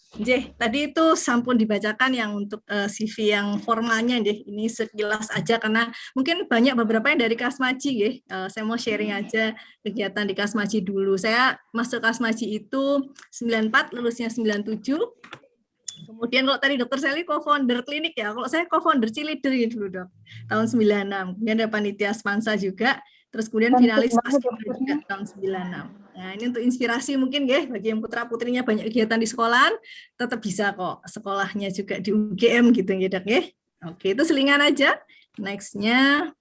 Tadi itu sampun dibacakan yang untuk CV yang formalnya, ini sekilas aja karena mungkin banyak beberapa yang dari Kasmaji, saya mau sharing aja kegiatan di Kasmaji dulu. Saya masuk Kasmaji itu 94, lulusnya 97. Kemudian kalau tadi Dokter Sally co-founder klinik ya, kalau saya co-founder Cileader ya dulu dok, tahun 96. Kemudian ada panitia Spansa juga, terus kemudian finalis Paskibra juga tahun 96. Nah ini untuk inspirasi mungkin ya, bagi yang putra-putrinya banyak kegiatan di sekolahan, tetap bisa kok sekolahnya juga di UGM gitu ya dok ya. Oke, itu selingan aja. Next-nya.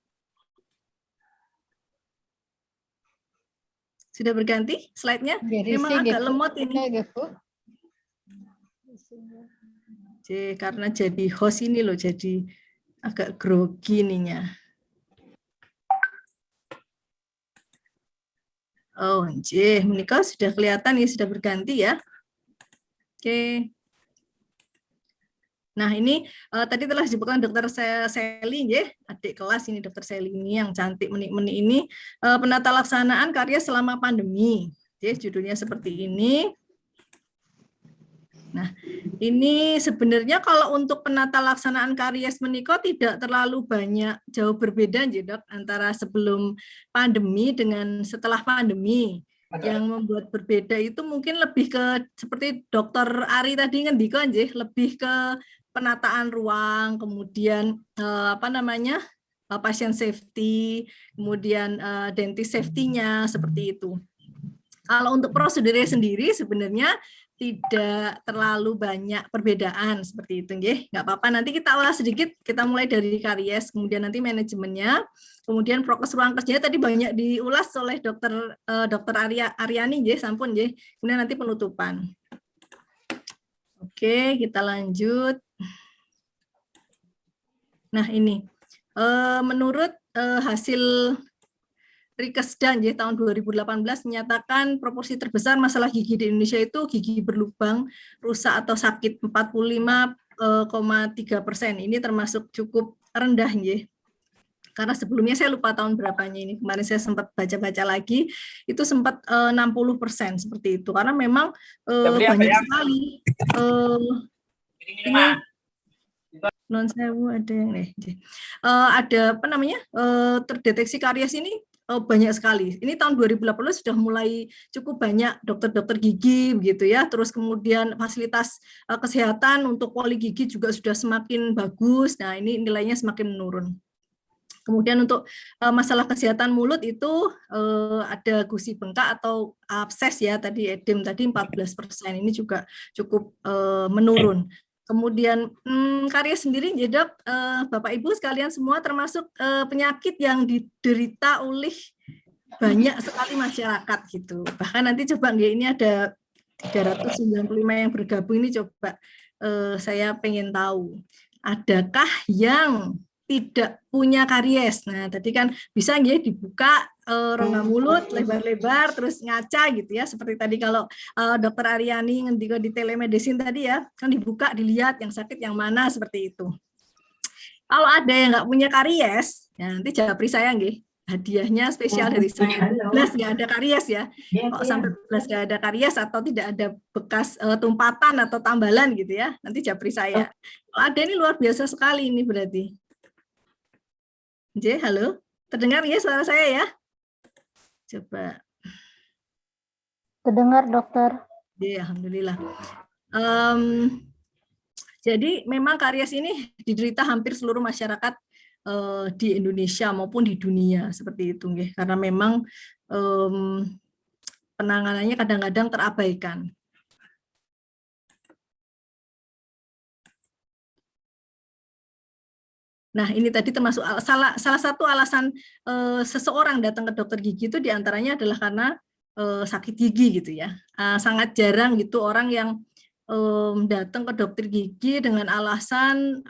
Sudah berganti slide-nya? Memang agak lemot ini. Karena jadi host ini loh, jadi agak grogi ininya. Oh, menikah sudah kelihatan ya, sudah berganti ya. Oke. Nah, ini tadi telah disebutkan Dokter Sally, adik kelas ini Dokter Sally ini yang cantik menik-menik ini, penata laksanaan karya selama pandemi. Judulnya seperti ini. Nah, ini sebenarnya kalau untuk penata laksanaan karies meniko tidak terlalu banyak jauh berbeda dok, antara sebelum pandemi dengan setelah pandemi. Yang membuat berbeda itu mungkin lebih ke seperti Dokter Ari tadi ngendiko lebih ke penataan ruang, kemudian patient safety, kemudian dentist safety-nya seperti itu. Kalau untuk prosedurnya sendiri sebenarnya tidak terlalu banyak perbedaan seperti itu, nggak apa-apa. Nanti kita ulas sedikit, kita mulai dari karies, kemudian nanti manajemennya, kemudian prokes ruang kerja tadi banyak diulas oleh Dokter Aryani, sampun, kemudian nanti penutupan. Oke, kita lanjut. Nah ini, menurut hasil Rikesdan tahun 2018 menyatakan proporsi terbesar masalah gigi di Indonesia itu gigi berlubang, rusak atau sakit 45,3%. Ini termasuk cukup rendah, karena sebelumnya saya lupa tahun berapanya ini. Kemarin saya sempat baca-baca lagi, itu sempat 60% seperti itu. Karena memang banyak sekali. Ini non sewu ada yang ada terdeteksi karies ini banyak sekali. Ini tahun 2018 sudah mulai cukup banyak dokter-dokter gigi begitu ya. Terus kemudian fasilitas kesehatan untuk poli gigi juga sudah semakin bagus. Nah, ini nilainya semakin menurun. Kemudian untuk masalah kesehatan mulut itu ada gusi bengkak atau abses ya, tadi edem tadi 14%. Ini juga cukup menurun. Kemudian karies sendiri, dok, Bapak Ibu sekalian semua termasuk penyakit yang diderita oleh banyak sekali masyarakat gitu. Bahkan nanti coba ini ada 395 yang bergabung ini, coba saya pengen tahu, adakah yang tidak punya karies? Nah, tadi kan bisa dibuka rongga mulut lebar-lebar terus ngaca gitu ya, seperti tadi kalau Dokter Aryani ngendiko di telemedicine tadi ya, kan dibuka dilihat yang sakit yang mana seperti itu. Kalau ada yang nggak punya karies, ya nanti japri saya hadiahnya spesial dari saya. 11 nggak ada karies ya. Kalau sampai 11 nggak ada karies atau tidak ada bekas tumpatan atau tambalan gitu ya, nanti japri saya. Kalau ada ini luar biasa sekali ini berarti. Halo, terdengar ya suara saya ya? Coba. Terdengar, dokter. Alhamdulillah. Jadi memang karies ini diderita hampir seluruh masyarakat di Indonesia maupun di dunia seperti itu, karena memang penanganannya kadang-kadang terabaikan. Nah, ini tadi termasuk salah satu alasan seseorang datang ke dokter gigi itu diantaranya adalah karena sakit gigi gitu ya. Sangat jarang gitu orang yang datang ke dokter gigi dengan alasan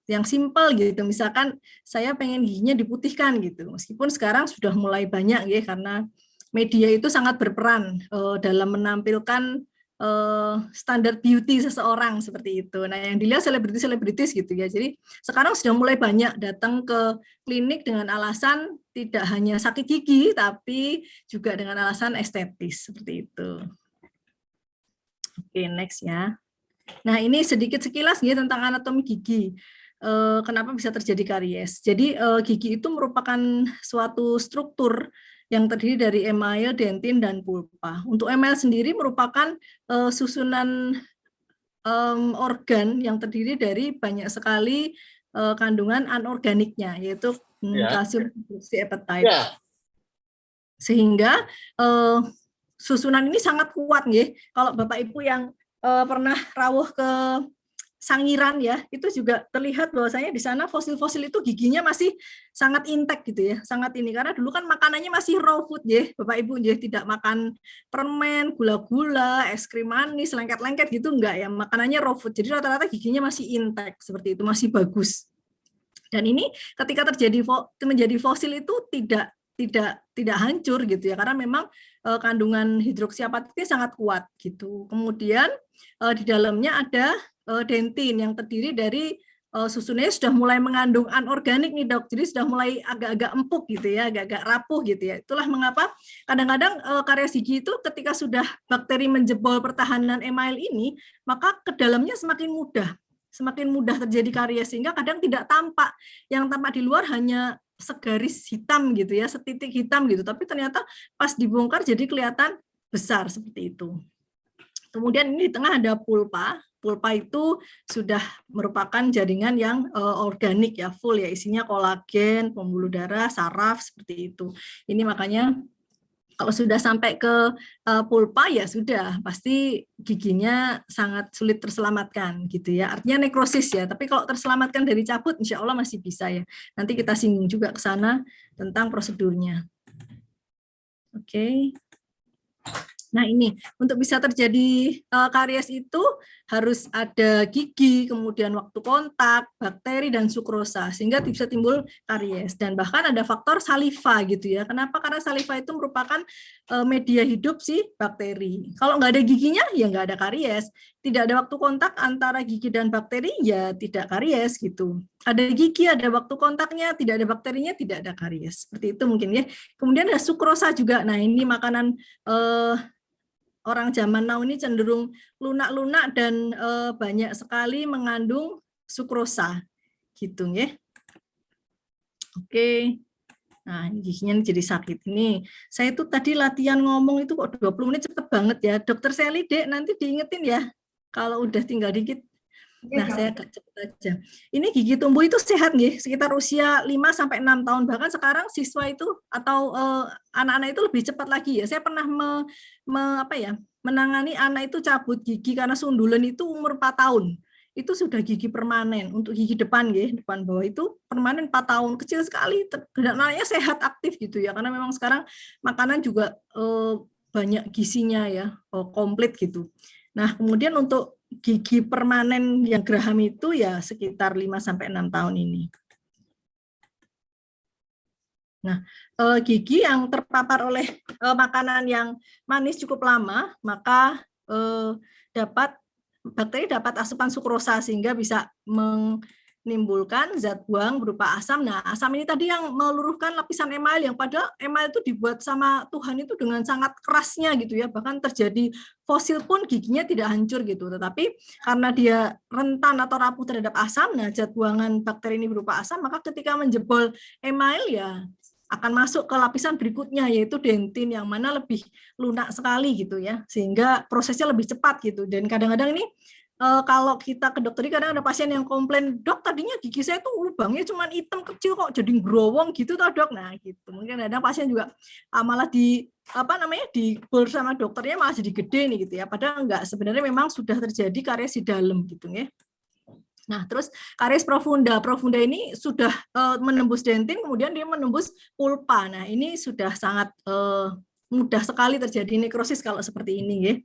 yang simpel gitu. Misalkan saya pengen giginya diputihkan gitu. Meskipun sekarang sudah mulai banyak ya, karena media itu sangat berperan dalam menampilkan standar beauty seseorang seperti itu. Nah, yang dilihat selebritis gitu ya. Jadi sekarang sudah mulai banyak datang ke klinik dengan alasan tidak hanya sakit gigi, tapi juga dengan alasan estetis seperti itu. Oke, next ya. Nah, ini sedikit sekilas ya tentang anatomi gigi. Kenapa bisa terjadi karies? Jadi gigi itu merupakan suatu struktur yang terdiri dari email, dentin, dan pulpa. Untuk email sendiri merupakan susunan organ yang terdiri dari banyak sekali kandungan anorganiknya, yaitu kalsium hidroksieapatite. Sehingga susunan ini sangat kuat, ya. Kalau Bapak Ibu yang pernah rawuh ke Sangiran ya, itu juga terlihat bahwasanya di sana fosil-fosil itu giginya masih sangat intact gitu ya, sangat ini karena dulu kan makanannya masih raw food ya, Bapak Ibu ya, tidak makan permen, gula-gula, es krim manis, lengket-lengket gitu enggak ya, makanannya raw food. Jadi rata-rata giginya masih intact seperti itu, masih bagus. Dan ini ketika terjadi menjadi fosil itu tidak hancur gitu ya, karena memang kandungan hidroksiapatitnya sangat kuat gitu. Kemudian di dalamnya ada dentin yang terdiri dari susunnya sudah mulai mengandung anorganik nih dok, jadi sudah mulai agak-agak empuk gitu ya, agak-agak rapuh gitu ya. Itulah mengapa kadang-kadang karies gigi itu ketika sudah bakteri menjebol pertahanan email ini, maka ke dalamnya semakin mudah terjadi karies, sehingga kadang tidak tampak. Yang tampak di luar hanya segaris hitam gitu ya, setitik hitam gitu, tapi ternyata pas dibongkar jadi kelihatan besar seperti itu. Kemudian ini di tengah ada pulpa. Pulpa itu sudah merupakan jaringan yang organik ya, full ya, isinya kolagen, pembuluh darah, saraf seperti itu. Ini makanya kalau sudah sampai ke pulpa ya sudah pasti giginya sangat sulit terselamatkan gitu ya. Artinya nekrosis ya. Tapi kalau terselamatkan dari cabut, insya Allah masih bisa ya. Nanti kita singgung juga ke sana tentang prosedurnya. Oke. Nah ini, untuk bisa terjadi karies itu harus ada gigi, kemudian waktu kontak, bakteri, dan sukrosa, sehingga bisa timbul karies. Dan bahkan ada faktor saliva gitu ya. Kenapa? Karena saliva itu merupakan media hidup si bakteri. Kalau nggak ada giginya, ya nggak ada karies. Tidak ada waktu kontak antara gigi dan bakteri, ya tidak karies gitu. Ada gigi, ada waktu kontaknya, tidak ada bakterinya, tidak ada karies. Seperti itu mungkin ya. Kemudian ada sukrosa juga. Nah ini makanan orang zaman now ini cenderung lunak-lunak dan banyak sekali mengandung sukrosa gitu ya. Oke. Nah, giginya jadi sakit ini. Saya tuh tadi latihan ngomong itu kok 20 menit cepet banget ya. Dokter Sally, Dek, nanti diingetin ya. Kalau udah tinggal dikit. Nah, saya agak cepat aja. Ini gigi tumbuh itu sehat nih, sekitar usia 5 sampai 6 tahun. Bahkan sekarang siswa itu atau anak-anak itu lebih cepat lagi ya. Saya pernah menangani anak itu cabut gigi karena sundulan itu umur 4 tahun. Itu sudah gigi permanen. Untuk gigi depan ya, depan bawah itu permanen 4 tahun. Kecil sekali, dan anaknya sehat aktif gitu ya. Karena memang sekarang makanan juga banyak gizinya ya, komplit gitu. Nah, kemudian untuk gigi permanen yang geraham itu ya sekitar 5 sampai 6 tahun ini. Nah, gigi yang terpapar oleh makanan yang manis cukup lama, maka bakteri dapat asupan sukrosa sehingga bisa menimbulkan zat buang berupa asam. Nah, asam ini tadi yang meluruhkan lapisan email, yang padahal email itu dibuat sama Tuhan itu dengan sangat kerasnya gitu ya, bahkan terjadi fosil pun giginya tidak hancur gitu. Tetapi karena dia rentan atau rapuh terhadap asam, nah zat buangan bakteri ini berupa asam, maka ketika menjebol email ya akan masuk ke lapisan berikutnya, yaitu dentin, yang mana lebih lunak sekali gitu ya, sehingga prosesnya lebih cepat gitu. Dan kadang-kadang ini kalau kita ke dokter, kadang ada pasien yang komplain, dok tadinya gigi saya tuh lubangnya cuma hitam kecil kok jadi growong gitu toh dok. Nah gitu, mungkin ada pasien juga malah dibol sama dokternya malah jadi gede nih gitu ya, padahal enggak, sebenarnya memang sudah terjadi karies di dalam gitu ya. Nah, terus karies profunda ini sudah menembus dentin, kemudian dia menembus pulpa. Nah, ini sudah sangat mudah sekali terjadi nekrosis kalau seperti ini ya.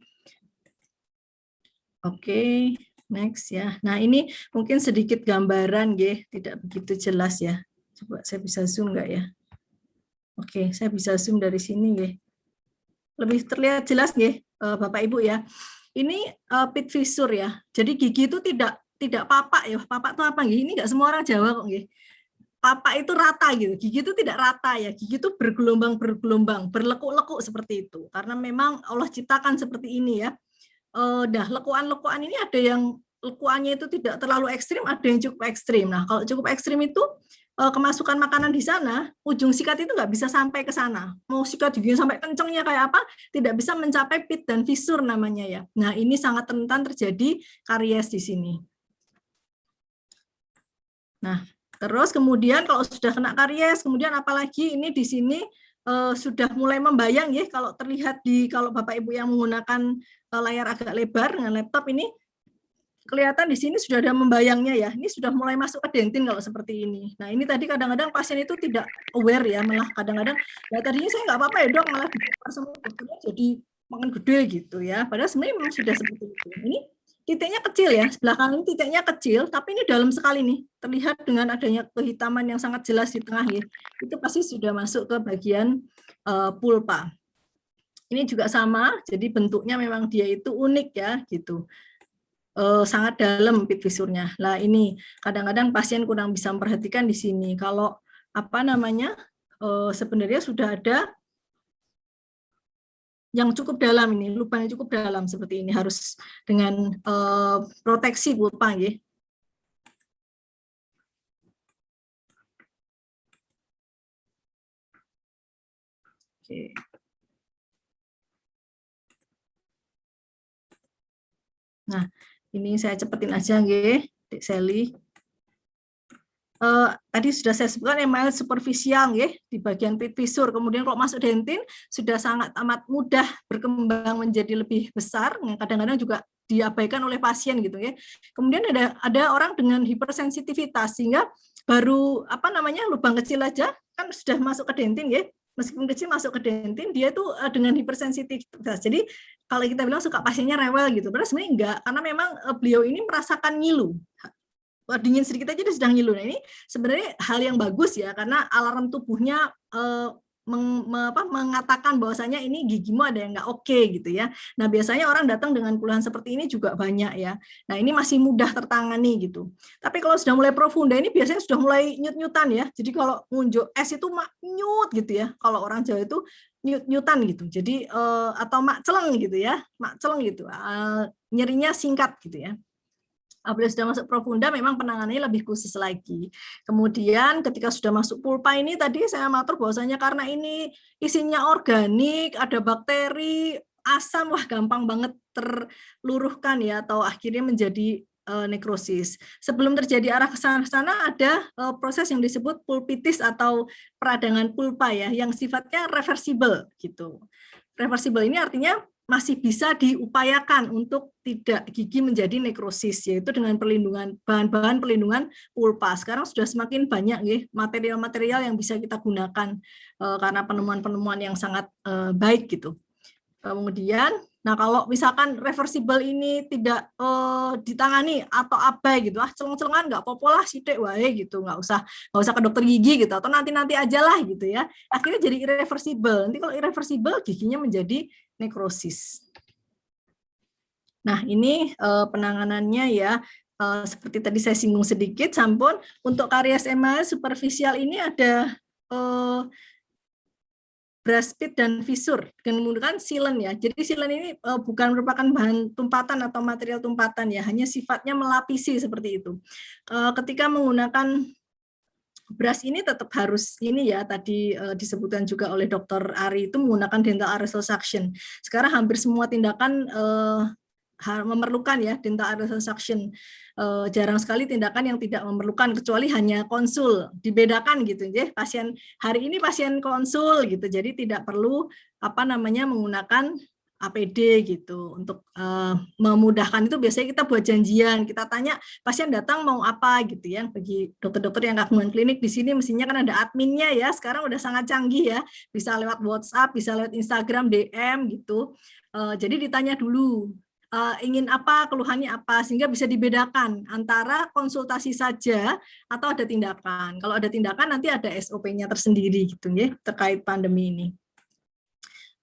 Oke, next ya. Nah, ini mungkin sedikit gambaran ya, tidak begitu jelas ya. Coba saya bisa zoom enggak ya? Oke, saya bisa zoom dari sini ya. Lebih terlihat jelas ya, Bapak Ibu ya. Ini pit fissure ya. Jadi gigi itu tidak papak ya. Papak itu apa? Ini enggak semua orang Jawa kok nggih. Papak itu rata gitu. Gigi itu tidak rata ya. Gigi itu bergelombang, berlekuk-lekuk seperti itu. Karena memang Allah ciptakan seperti ini ya. dah lekuan-lekuan ini ada yang lekuannya itu tidak terlalu ekstrim, ada yang cukup ekstrim. Nah, kalau cukup ekstrim itu kemasukan makanan di sana, ujung sikat itu nggak bisa sampai ke sana. Mau sikat gigi sampai kencengnya kayak apa, tidak bisa mencapai pit dan fisur namanya ya. Nah, ini sangat rentan terjadi karies di sini. Nah, terus kemudian kalau sudah kena karies, kemudian apalagi ini di sini sudah mulai membayang ya, kalau terlihat kalau Bapak Ibu yang menggunakan layar agak lebar dengan laptop ini, kelihatan di sini sudah ada membayangnya ya. Ini sudah mulai masuk ke dentin kalau seperti ini. Nah, ini tadi kadang-kadang pasien itu tidak aware ya, malah kadang-kadang ya tadinya saya nggak apa-apa ya dok, malah sama dokternya jadi makin gede gitu ya. Padahal sebenarnya memang sudah seperti itu. Ini titiknya kecil ya, sebelah kanan ini titiknya kecil, tapi ini dalam sekali nih. Terlihat dengan adanya kehitaman yang sangat jelas di tengah ya. Itu pasti sudah masuk ke bagian pulpa. Ini juga sama, jadi bentuknya memang dia itu unik ya gitu. Sangat dalam pit fisurnya. Nah, ini kadang-kadang pasien kurang bisa memperhatikan di sini. Kalau apa namanya, sebenarnya sudah ada yang cukup dalam ini, lubangnya cukup dalam seperti ini, harus dengan proteksi pulpa ya. Oke. Nah, ini saya cepetin aja nggih, Dek Sally. Tadi sudah saya sebutkan email superficial ya, di bagian pit fisur. Kemudian kalau masuk dentin sudah sangat amat mudah berkembang menjadi lebih besar, yang kadang-kadang juga diabaikan oleh pasien gitu ya. Kemudian ada orang dengan hipersensitivitas sehingga baru apa namanya lubang kecil aja kan sudah masuk ke dentin ya. Meskipun kecil masuk ke dentin, dia tuh dengan hipersensitivitas. Jadi kalau kita bilang suka pasiennya rewel gitu, padahal sebenarnya enggak, karena memang beliau ini merasakan ngilu. Dingin sedikit aja dia sudah ngilu. Nah, ini sebenarnya hal yang bagus ya, karena alarm tubuhnya mengatakan bahwasanya ini gigimu ada yang nggak oke gitu ya. Nah, biasanya orang datang dengan keluhan seperti ini juga banyak ya. Nah, ini masih mudah tertangani gitu. Tapi kalau sudah mulai profunda ini biasanya sudah mulai nyut-nyutan ya. Jadi kalau ngunjuk es itu mak nyut gitu ya. Kalau orang Jawa itu nyut-nyutan gitu. Jadi atau mak celeng gitu ya. Mak celeng gitu. Nyerinya singkat gitu ya. Apabila sudah masuk profunda, memang penanganannya lebih khusus lagi. Kemudian ketika sudah masuk pulpa ini, tadi saya matur bahwasanya karena ini isinya organik, ada bakteri, asam, wah gampang banget terluruhkan ya, atau akhirnya menjadi nekrosis. Sebelum terjadi arah ke sana ada proses yang disebut pulpitis atau peradangan pulpa ya, yang sifatnya reversible gitu. Reversible ini artinya masih bisa diupayakan untuk tidak gigi menjadi nekrosis, yaitu dengan perlindungan bahan-bahan pelindungan pulpa. Sekarang sudah semakin banyak ya material-material yang bisa kita gunakan karena penemuan-penemuan yang sangat baik gitu. Kemudian, nah kalau misalkan reversible ini tidak ditangani atau abai gitu, celeng-celengan nggak apa-apa lah sidik wae gitu, nggak usah ke dokter gigi gitu, atau nanti aja lah gitu ya. Akhirnya jadi irreversible. Nanti kalau irreversible giginya menjadi nekrosis. Nah, ini penanganannya ya, seperti tadi saya singgung sedikit, sampun untuk karies email superficial ini ada brush pit dan fisur dengan menggunakan silen ya. Jadi silen ini bukan merupakan bahan tumpatan atau material tumpatan ya, hanya sifatnya melapisi seperti itu. Ketika menggunakan brush ini tetap harus ini ya, tadi disebutkan juga oleh Dr. Ari itu menggunakan dental aerosol suction. Sekarang hampir semua tindakan memerlukan ya dental aerosol suction. Jarang sekali tindakan yang tidak memerlukan kecuali hanya konsul, dibedakan gitu ya. Pasien hari ini pasien konsul gitu. Jadi tidak perlu apa namanya menggunakan APD gitu untuk memudahkan. Itu biasanya kita buat janjian, kita tanya pasien datang mau apa gitu ya. Bagi dokter-dokter yang gabungan klinik di sini mestinya kan ada adminnya ya, sekarang udah sangat canggih ya, bisa lewat WhatsApp, bisa lewat Instagram DM gitu. Jadi ditanya dulu ingin apa, keluhannya apa, sehingga bisa dibedakan antara konsultasi saja atau ada tindakan. Kalau ada tindakan nanti ada SOP-nya tersendiri gitu ya terkait pandemi ini.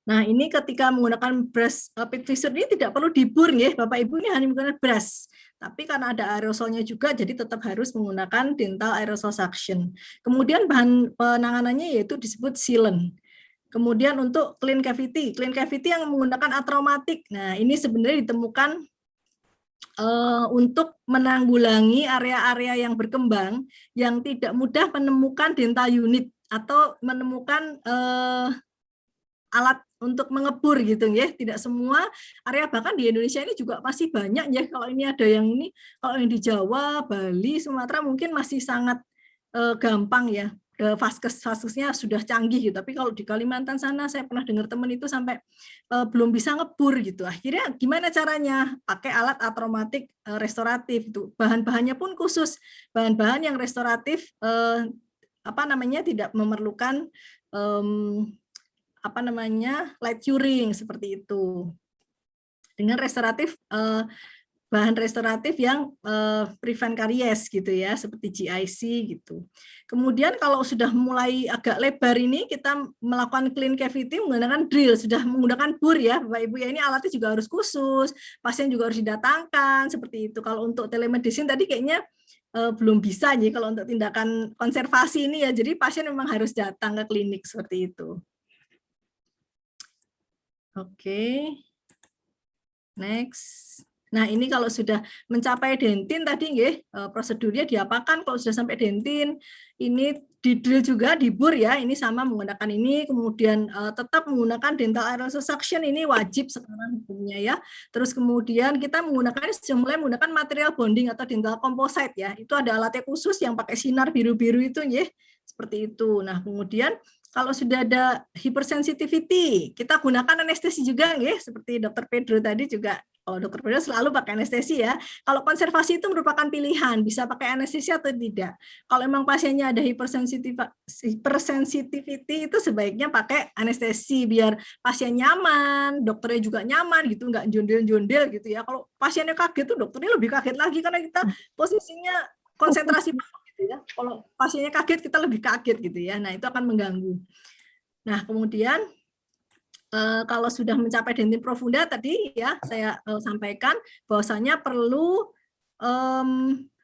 Nah, ini ketika menggunakan brush pit fisur ini tidak perlu dibur ya, Bapak Ibu, ini hanya menggunakan brush. Tapi karena ada aerosolnya juga, jadi tetap harus menggunakan dental aerosol suction. Kemudian bahan penanganannya yaitu disebut sealant. Kemudian untuk clean cavity yang menggunakan atraumatik. Nah, ini sebenarnya ditemukan untuk menanggulangi area-area yang berkembang yang tidak mudah menemukan dental unit atau menemukan alat untuk mengebur gitu ya. Tidak semua area, bahkan di Indonesia ini juga masih banyak ya. Kalau ini ada yang ini, kalau yang di Jawa, Bali, Sumatera mungkin masih sangat gampang ya. Vaskesnya sudah canggih gitu. Tapi kalau di Kalimantan sana saya pernah dengar teman itu sampai belum bisa ngebur gitu. Akhirnya gimana caranya? Pakai alat atraumatik restoratif itu. Bahan-bahannya pun khusus, bahan-bahan yang restoratif tidak memerlukan light curing seperti itu. Dengan restoratif bahan restoratif yang prevent karies gitu ya, seperti GIC gitu. Kemudian kalau sudah mulai agak lebar ini, kita melakukan clean cavity menggunakan drill, sudah menggunakan bur ya Bapak Ibu ya, ini alatnya juga harus khusus, pasien juga harus didatangkan seperti itu. Kalau untuk telemedicine tadi kayaknya belum bisa nih kalau untuk tindakan konservasi ini ya, jadi pasien memang harus datang ke klinik seperti itu. Oke. Next. Nah, ini kalau sudah mencapai dentin tadi nggih, prosedurnya diapakan kalau sudah sampai dentin. Ini di drill juga, di bur ya, ini sama menggunakan ini, kemudian tetap menggunakan dental aerosol suction, ini wajib sekarang hukumnya ya. Terus kemudian kita menggunakan, sudah mulai menggunakan material bonding atau dental composite ya. Itu ada alatnya khusus yang pakai sinar biru-biru itu nggih, seperti itu. Nah, kemudian kalau sudah ada hypersensitivity, kita gunakan anestesi juga nggih, seperti Dr. Pedro tadi juga. Kalau Dr. Pedro selalu pakai anestesi ya. Kalau konservasi itu merupakan pilihan, bisa pakai anestesi atau tidak. Kalau memang pasiennya ada hypersensitivity itu sebaiknya pakai anestesi biar pasien nyaman, dokternya juga nyaman gitu, nggak jondel-jondel gitu ya. Kalau pasiennya kaget tuh dokternya lebih kaget lagi karena kita posisinya konsentrasi gitu ya. Kalau pasiennya kaget kita lebih kaget gitu ya. Nah, itu akan mengganggu. Nah, kemudian kalau sudah mencapai dentin profunda tadi ya saya sampaikan bahwasanya perlu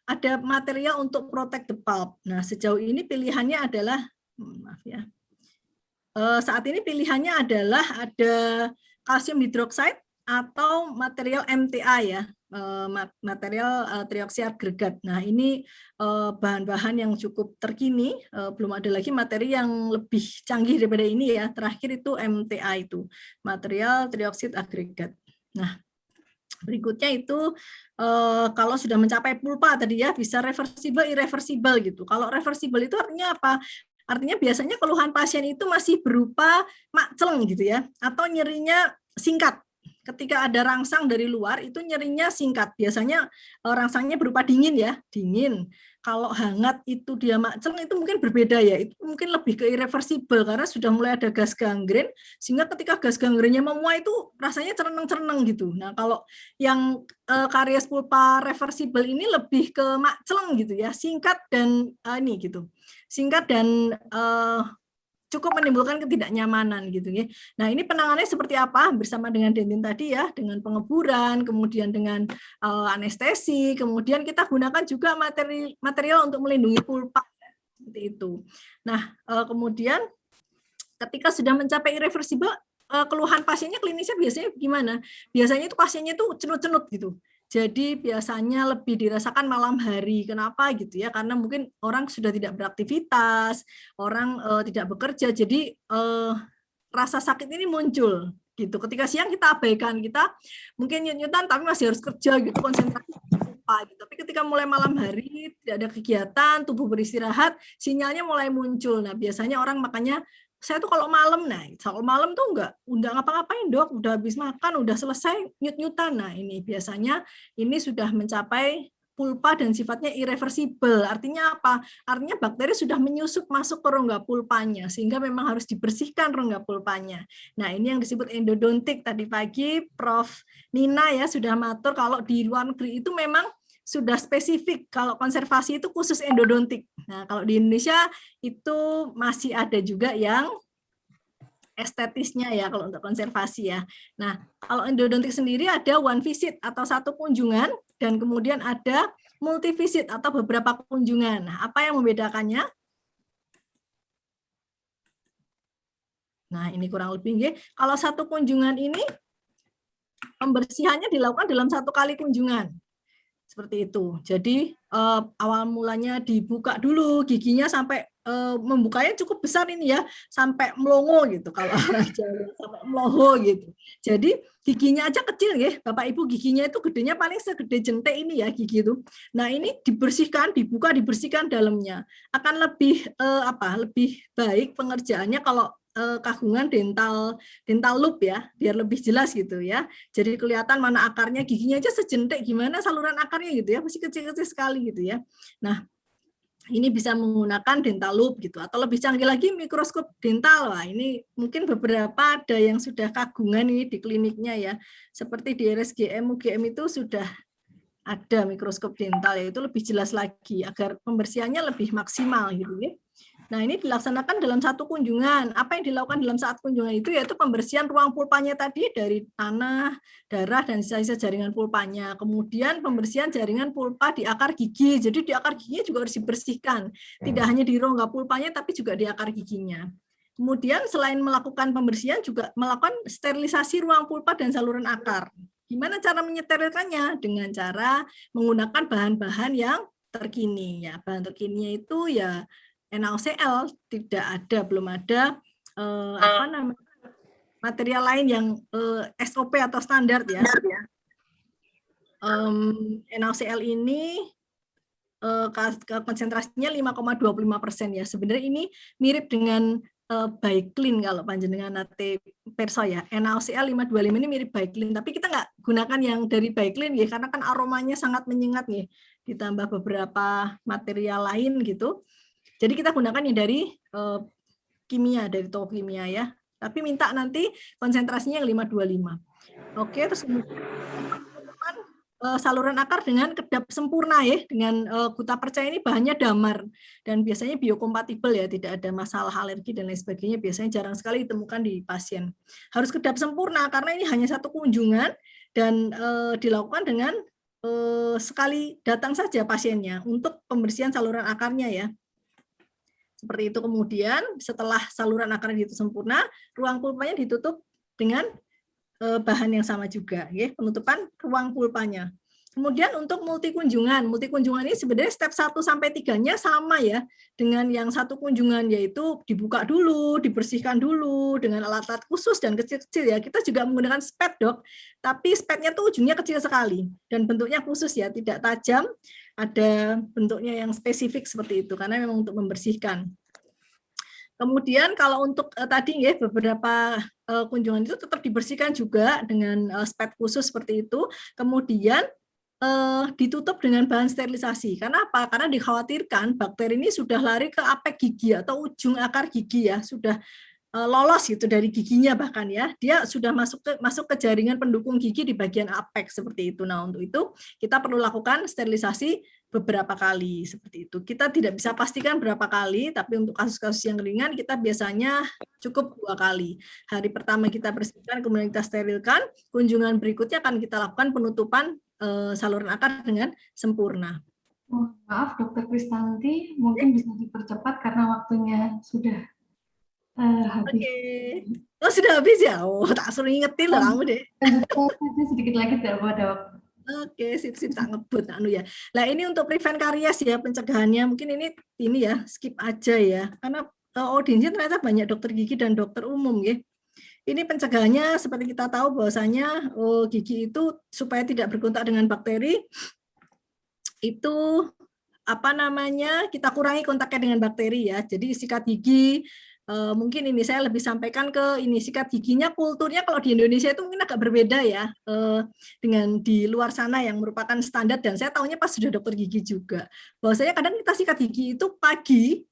ada material untuk protect the pulp. Nah, sejauh ini pilihannya adalah maaf ya. Saat ini pilihannya adalah ada kalsium hidroksida atau material MTA ya, material trioksiagregat. Nah, ini bahan-bahan yang cukup terkini, belum ada lagi materi yang lebih canggih daripada ini ya. Terakhir itu MTA itu, material trioksida agregat. Nah, berikutnya itu kalau sudah mencapai pulpa tadi ya, bisa reversible, irreversible gitu. Kalau reversible itu artinya apa? Artinya biasanya keluhan pasien itu masih berupa makceleng gitu ya, atau nyerinya singkat. Ketika ada rangsang dari luar itu nyerinya singkat. Biasanya rangsangnya berupa dingin ya, dingin. Kalau hangat itu dia makceleng itu mungkin berbeda ya. Itu mungkin lebih ke irreversible karena sudah mulai ada gas gangren, sehingga ketika gas gangrennya memuai itu rasanya cereneng-cereneng gitu. Nah, kalau yang karies pulpa reversible ini lebih ke makceleng gitu ya, singkat dan ini gitu. Singkat dan cukup menimbulkan ketidaknyamanan gitu ya. Nah, ini penanganannya seperti apa bersama dengan dentin tadi ya, dengan pengeburan, kemudian dengan anestesi, kemudian kita gunakan juga material untuk melindungi pulpa seperti itu. Nah, kemudian ketika sudah mencapai irreversible, keluhan pasiennya klinisnya biasanya gimana? Biasanya itu pasiennya itu cenut-cenut gitu. Jadi biasanya lebih dirasakan malam hari. Kenapa gitu ya? Karena mungkin orang sudah tidak beraktivitas, orang tidak bekerja. Jadi rasa sakit ini muncul gitu. Ketika siang kita abaikan, kita mungkin nyut-nyutan tapi masih harus kerja gitu, konsentrasi apa gitu. Tapi ketika mulai malam hari tidak ada kegiatan, tubuh beristirahat, sinyalnya mulai muncul. Nah, biasanya orang makanya saya tuh kalau malam, kalau malam tuh udah ngapa-ngapain dok, udah habis makan, udah selesai nyut-nyutan. Nah, ini biasanya ini sudah mencapai pulpa dan sifatnya irreversible. Artinya apa? Artinya bakteri sudah menyusup masuk ke rongga pulpanya, sehingga memang harus dibersihkan rongga pulpanya. Nah, ini yang disebut endodontik. Tadi pagi Prof. Nina ya sudah matur kalau di luar negeri itu memang sudah spesifik, kalau konservasi itu khusus endodontik. Nah, kalau di Indonesia itu masih ada juga yang estetisnya ya kalau untuk konservasi ya. Nah, kalau endodontik sendiri ada one visit atau satu kunjungan dan kemudian ada multi visit atau beberapa kunjungan. Nah, apa yang membedakannya? Nah, ini kurang lebih nggih. Kalau satu kunjungan ini pembersihannya dilakukan dalam 1 kali kunjungan. Seperti itu. Jadi awal mulanya dibuka dulu giginya sampai membukanya cukup besar ini ya, sampai melongo gitu kalau orang Jawa, sampai melongo gitu. Jadi giginya aja kecil ya, Bapak Ibu, giginya itu gedenya paling segede jentik ini ya gigi itu. Nah, ini dibersihkan, dibuka, dibersihkan dalamnya. Akan lebih lebih baik pengerjaannya kalau kagungan dental loop ya, biar lebih jelas gitu ya. Jadi kelihatan mana akarnya, giginya aja sejentik gimana saluran akarnya gitu ya, masih kecil-kecil sekali gitu ya. Nah, ini bisa menggunakan dental loop gitu, atau lebih canggih lagi mikroskop dental. Wah, ini mungkin beberapa ada yang sudah kagungan ini di kliniknya ya, seperti di RSGM, UGM itu sudah ada mikroskop dental, yaitu lebih jelas lagi agar pembersihannya lebih maksimal gitu ya. Nah, ini dilaksanakan dalam satu kunjungan. Apa yang dilakukan dalam saat kunjungan itu yaitu pembersihan ruang pulpanya tadi dari tanah, darah, dan sisa-sisa jaringan pulpanya. Kemudian pembersihan jaringan pulpa di akar gigi. Jadi di akar giginya juga harus dibersihkan. Tidak hanya di rongga pulpanya, tapi juga di akar giginya. Kemudian selain melakukan pembersihan, juga melakukan sterilisasi ruang pulpa dan saluran akar. Gimana cara menyeterilkannya? Dengan cara menggunakan bahan-bahan yang terkini. Ya, bahan terkininya itu ya NaOCl, tidak ada, belum ada material lain yang SOP atau standar ya. NaOCl ini konsentrasinya 5,25% ya. Sebenarnya ini mirip dengan Baiklin kalau panjenengan nate perso ya. NaOCl 525 ini mirip Baiklin, tapi kita nggak gunakan yang dari Baiklin ya, karena kan aromanya sangat menyengat ya. Ditambah beberapa material lain gitu. Jadi kita gunakan yang dari kimia, dari toko kimia ya. Tapi minta nanti konsentrasinya yang 525. Oke, terus saluran akar dengan kedap sempurna ya, dengan Gutta perca ini bahannya damar dan biasanya biokompatibel ya, tidak ada masalah alergi dan lain sebagainya, biasanya jarang sekali ditemukan di pasien. Harus kedap sempurna karena ini hanya satu kunjungan dan dilakukan dengan sekali datang saja pasiennya untuk pembersihan saluran akarnya ya. Seperti itu. Kemudian setelah saluran akarnya itu sempurna, ruang pulpanya ditutup dengan bahan yang sama juga, ya, penutupan ruang pulpanya. Kemudian untuk multi kunjungan ini sebenarnya step 1 sampai 3-nya sama ya dengan yang satu kunjungan, yaitu dibuka dulu, dibersihkan dulu dengan alat-alat khusus dan kecil-kecil ya. Kita juga menggunakan spet, Dok, tapi spetnya tuh ujungnya kecil sekali dan bentuknya khusus ya, tidak tajam, ada bentuknya yang spesifik seperti itu karena memang untuk membersihkan. Kemudian kalau untuk tadi ya beberapa kunjungan itu tetap dibersihkan juga dengan spet khusus seperti itu. Kemudian ditutup dengan bahan sterilisasi. Karena apa? Karena dikhawatirkan bakteri ini sudah lari ke apek gigi atau ujung akar gigi ya, sudah lolos gitu dari giginya bahkan ya. Dia sudah masuk ke jaringan pendukung gigi di bagian apek seperti itu. Nah, untuk itu kita perlu lakukan sterilisasi beberapa kali seperti itu. Kita tidak bisa pastikan berapa kali, tapi untuk kasus-kasus yang ringan kita biasanya cukup 2 kali. Hari pertama kita bersihkan, kemudian kita sterilkan. Kunjungan berikutnya akan kita lakukan penutupan saluran akar dengan sempurna. Maaf, Dokter Kristanti, mungkin bisa dipercepat karena waktunya sudah habis. Oke. Oh, sudah habis ya? Oh, tak suruh ingetin loh kamu deh. Sedikit lagi tidak ada waktu. Oke, sip tak ngebut anu ya. Nah, ini untuk prevent karies ya, pencegahannya. Mungkin ini ya, skip aja ya. Karena audiensnya ternyata banyak dokter gigi dan dokter umum ya. Ini pencegahannya seperti kita tahu bahwasanya gigi itu supaya tidak berkontak dengan bakteri itu kita kurangi kontaknya dengan bakteri ya. Jadi sikat gigi mungkin ini saya lebih sampaikan ke ini sikat giginya kulturnya kalau di Indonesia itu mungkin agak berbeda ya dengan di luar sana yang merupakan standar, dan saya tahunya pas sudah dokter gigi juga bahwasanya kadang kita sikat gigi itu pagi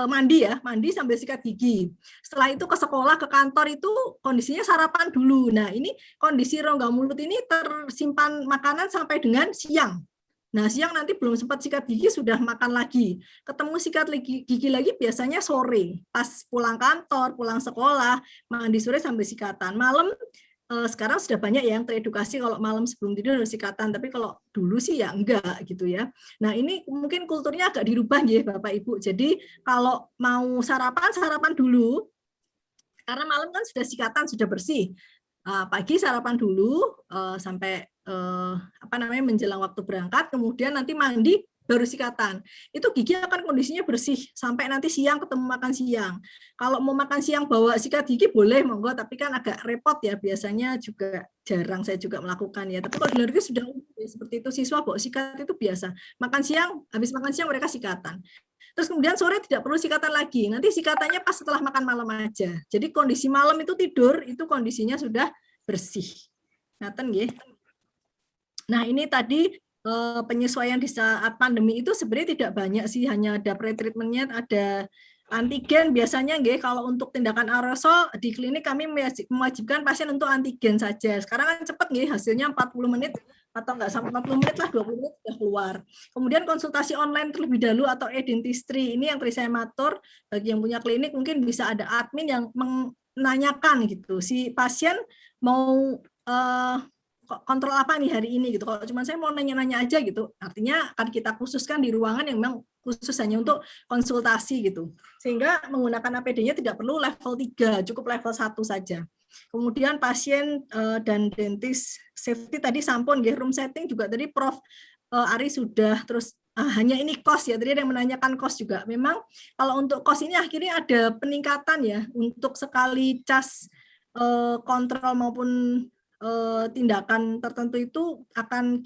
mandi sambil sikat gigi, setelah itu ke sekolah ke kantor itu kondisinya sarapan dulu. Nah, ini kondisi rongga mulut ini tersimpan makanan sampai dengan siang. Nah, siang nanti belum sempat sikat gigi sudah makan lagi. Ketemu sikat gigi lagi biasanya sore, pas pulang kantor, pulang sekolah, mandi sore sampai sikatan. Malam sekarang sudah banyak yang teredukasi kalau malam sebelum tidur harus sikatan, tapi kalau dulu sih ya enggak gitu ya. Nah, ini mungkin kulturnya agak dirubah ya Bapak Ibu. Jadi kalau mau sarapan dulu. Karena malam kan sudah sikatan, sudah bersih. Pagi sarapan dulu sampai menjelang waktu berangkat, kemudian nanti mandi baru sikatan. Itu gigi akan kondisinya bersih sampai nanti siang ketemu makan siang. Kalau mau makan siang bawa sikat gigi boleh monggo, tapi kan agak repot ya, biasanya juga jarang saya juga melakukan ya. Tapi kalau di luar negeri sudah seperti itu, siswa bawa sikat itu biasa. Makan siang, habis makan siang mereka sikatan. Terus kemudian sore tidak perlu sikatan lagi. Nanti sikatannya pas setelah makan malam aja. Jadi kondisi malam itu tidur itu kondisinya sudah bersih. Ngaten nggih. Nah, ini tadi penyesuaian di saat pandemi itu sebenarnya tidak banyak sih, hanya ada pre-treatmentnya, ada antigen biasanya nggih. Kalau untuk tindakan aerosol di klinik kami mewajibkan pasien untuk antigen saja. Sekarang kan cepat nggih, hasilnya 40 menit atau enggak sampai 40 menit lah, 20 menit sudah keluar. Kemudian konsultasi online terlebih dahulu atau e-dentistry, ini yang tadi saya matur, bagi yang punya klinik mungkin bisa ada admin yang menanyakan gitu, si pasien mau kontrol apa nih hari ini gitu. Kalau cuma saya mau nanya-nanya aja gitu, artinya akan kita khususkan di ruangan yang memang khusus hanya untuk konsultasi gitu. Sehingga menggunakan APD-nya tidak perlu level 3, cukup level 1 saja. Kemudian pasien dan dentis safety tadi sampun nggih, room setting juga tadi Prof Ari sudah, terus hanya ini kos ya, tadi ada yang menanyakan kos juga. Memang kalau untuk kos ini akhirnya ada peningkatan ya, untuk sekali cas kontrol maupun tindakan tertentu itu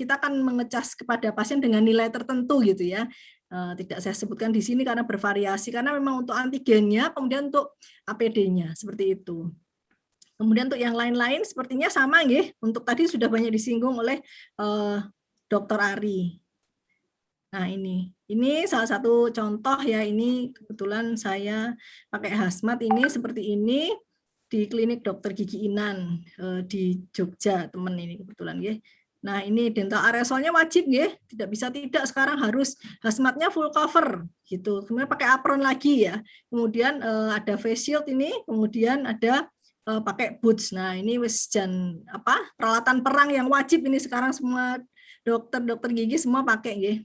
kita akan mengecas kepada pasien dengan nilai tertentu gitu ya. Tidak saya sebutkan di sini karena bervariasi, karena memang untuk antigennya, kemudian untuk APD-nya seperti itu. Kemudian untuk yang lain-lain sepertinya sama nggih. Untuk tadi sudah banyak disinggung oleh Dr. Ari. Nah, ini salah satu contoh ya, ini kebetulan saya pakai hazmat ini seperti ini di klinik Dokter Gigi Inan di Jogja, teman ini kebetulan ya. Nah, ini dental aerosolnya wajib ya, tidak bisa tidak, sekarang harus hazmatnya full cover gitu. Kemudian pakai apron lagi ya. Kemudian ada face shield ini, kemudian ada pakai boots. Nah, ini wis peralatan perang yang wajib ini sekarang, semua dokter gigi semua pakai ya.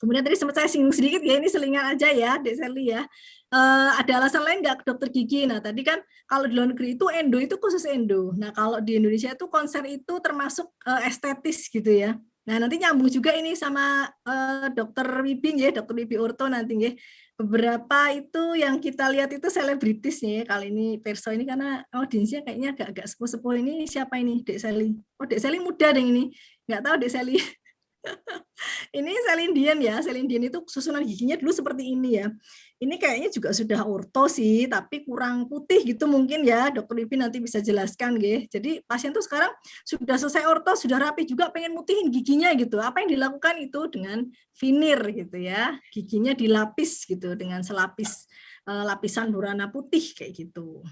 Kemudian tadi sempat saya singgung sedikit ya, ini selingan aja ya, Dek Sally ya. Ada alasan lain nggak ke dokter gigi? Nah, tadi kan kalau di luar negeri itu endo itu khusus endo. Nah, kalau di Indonesia itu konser itu termasuk estetis gitu ya. Nah, nanti nyambung juga ini sama dokter Wibi ya, dokter Wibi Orto nanti ya. Beberapa itu yang kita lihat itu selebritis ya. Kali ini Perso ini karena audiensnya kayaknya agak sepuh-sepuh. Ini siapa ini, Dek Sally? Oh, Dek Sally muda deh ini. Nggak tahu Dek Sally. Ini Celine Dion ya, Celine Dion itu susunan giginya dulu seperti ini ya. Ini kayaknya juga sudah orto sih, tapi kurang putih gitu mungkin ya. Dokter Wibi nanti bisa jelaskan nggih. Jadi pasien tuh sekarang sudah selesai orto, sudah rapi juga pengen mutihin giginya gitu. Apa yang dilakukan itu dengan veneer gitu ya. Giginya dilapis gitu dengan selapis lapisan burana putih kayak gitu.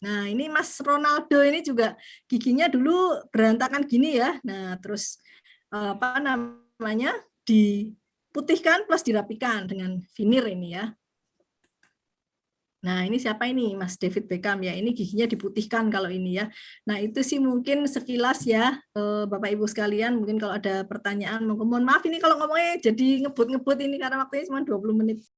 Nah, ini Mas Ronaldo ini juga giginya dulu berantakan gini ya. Nah, terus diputihkan plus dirapikan dengan veneer ini ya. Nah, ini siapa ini? Mas David Beckham ya. Ini giginya diputihkan kalau ini ya. Nah, itu sih mungkin sekilas ya, Bapak Ibu sekalian. Mungkin kalau ada pertanyaan, mohon maaf ini kalau ngomongnya jadi ngebut-ngebut ini karena waktunya cuma 20 menit.